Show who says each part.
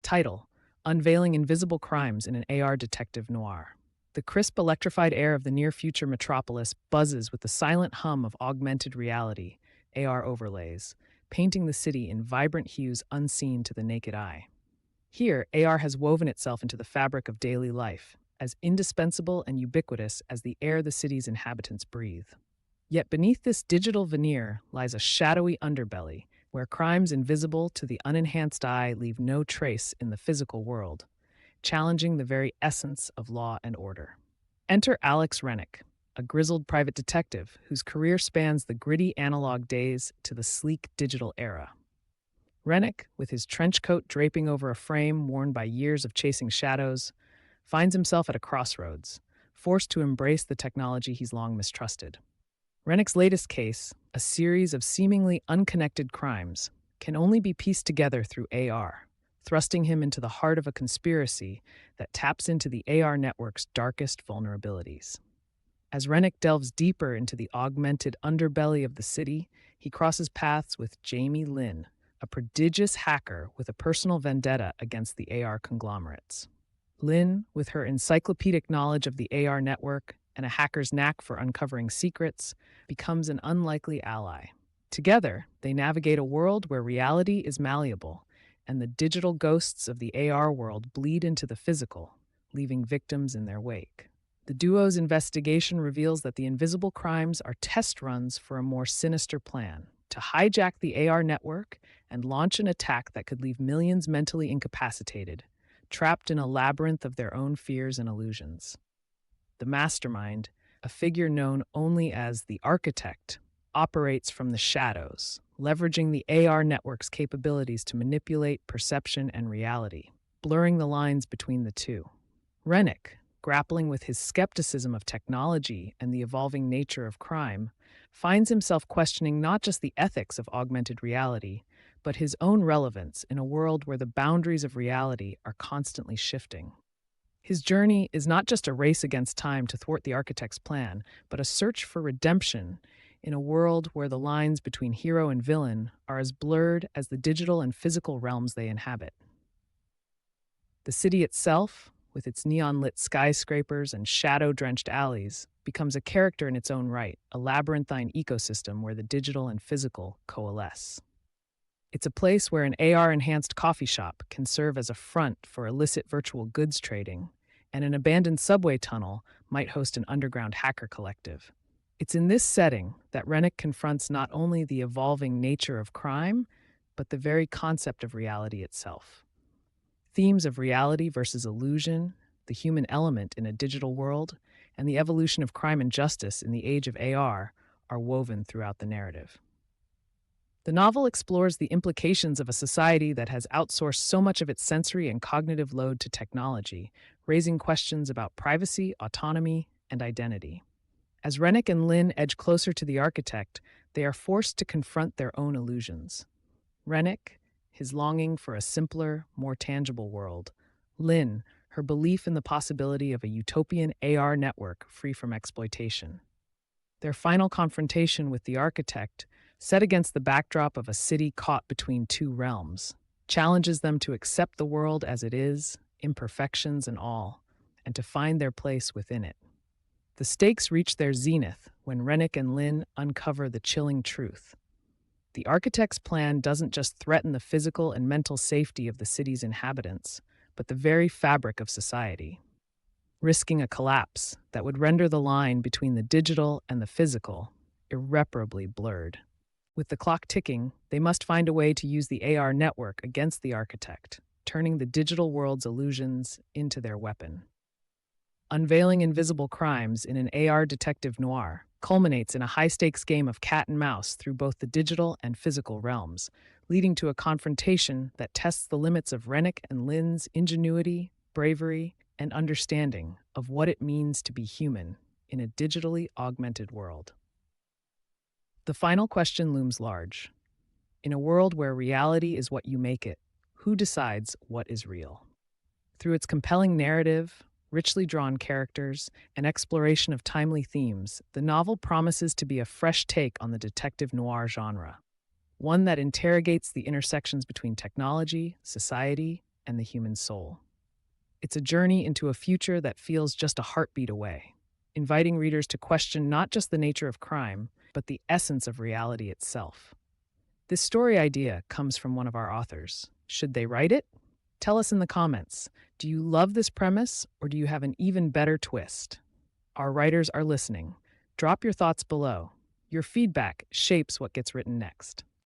Speaker 1: Title: Unveiling Invisible Crimes in an AR Detective Noir. The crisp, electrified air of the near-future metropolis buzzes with the silent hum of augmented reality, AR overlays, painting the city in vibrant hues unseen to the naked eye. Here, AR has woven itself into the fabric of daily life, as indispensable and ubiquitous as the air the city's inhabitants breathe. Yet beneath this digital veneer lies a shadowy underbelly, where crimes invisible to the unenhanced eye leave no trace in the physical world, challenging the very essence of law and order. Enter Alex Rennick, a grizzled private detective whose career spans the gritty analog days to the sleek digital era. Rennick, with his trench coat draping over a frame worn by years of chasing shadows, finds himself at a crossroads, forced to embrace the technology he's long mistrusted. Rennick's latest case, a series of seemingly unconnected crimes, can only be pieced together through AR, thrusting him into the heart of a conspiracy that taps into the AR network's darkest vulnerabilities. As Rennick delves deeper into the augmented underbelly of the city, he crosses paths with Jamie Lynn, a prodigious hacker with a personal vendetta against the AR conglomerates. Lynn, with her encyclopedic knowledge of the AR network and a hacker's knack for uncovering secrets, becomes an unlikely ally. Together, they navigate a world where reality is malleable and the digital ghosts of the AR world bleed into the physical, leaving victims in their wake. The duo's investigation reveals that the invisible crimes are test runs for a more sinister plan: to hijack the AR network and launch an attack that could leave millions mentally incapacitated, trapped in a labyrinth of their own fears and illusions. The mastermind, a figure known only as the Architect, operates from the shadows, leveraging the AR network's capabilities to manipulate perception and reality, blurring the lines between the two. Rennick, grappling with his skepticism of technology and the evolving nature of crime, finds himself questioning not just the ethics of augmented reality, but his own relevance in a world where the boundaries of reality are constantly shifting. His journey is not just a race against time to thwart the architect's plan, but a search for redemption in a world where the lines between hero and villain are as blurred as the digital and physical realms they inhabit. The city itself, with its neon-lit skyscrapers and shadow-drenched alleys, becomes a character in its own right, a labyrinthine ecosystem where the digital and physical coalesce. It's a place where an AR-enhanced coffee shop can serve as a front for illicit virtual goods trading, and an abandoned subway tunnel might host an underground hacker collective. It's in this setting that Rennick confronts not only the evolving nature of crime, but the very concept of reality itself. Themes of reality versus illusion, the human element in a digital world, and the evolution of crime and justice in the age of AR are woven throughout the narrative. The novel explores the implications of a society that has outsourced so much of its sensory and cognitive load to technology, raising questions about privacy, autonomy, and identity. As Rennick and Lynn edge closer to the architect, they are forced to confront their own illusions. Rennick, his longing for a simpler, more tangible world. Lynn, her belief in the possibility of a utopian AR network free from exploitation. Their final confrontation with the architect, set against the backdrop of a city caught between two realms, challenges them to accept the world as it is, imperfections and all, and to find their place within it. The stakes reach their zenith when Rennick and Lynn uncover the chilling truth. The architect's plan doesn't just threaten the physical and mental safety of the city's inhabitants, but the very fabric of society, risking a collapse that would render the line between the digital and the physical irreparably blurred. With the clock ticking, they must find a way to use the AR network against the architect, turning the digital world's illusions into their weapon. Unveiling Invisible Crimes in an AR Detective Noir culminates in a high-stakes game of cat and mouse through both the digital and physical realms, leading to a confrontation that tests the limits of Rennick and Lynn's ingenuity, bravery, and understanding of what it means to be human in a digitally augmented world. The final question looms large. In a world where reality is what you make it, who decides what is real? Through its compelling narrative, richly drawn characters, and exploration of timely themes, the novel promises to be a fresh take on the detective noir genre, one that interrogates the intersections between technology, society, and the human soul. It's a journey into a future that feels just a heartbeat away, inviting readers to question not just the nature of crime, but the essence of reality itself. This story idea comes from one of our authors. Should they write it? Tell us in the comments. Do you love this premise, or do you have an even better twist? Our writers are listening. Drop your thoughts below. Your feedback shapes what gets written next.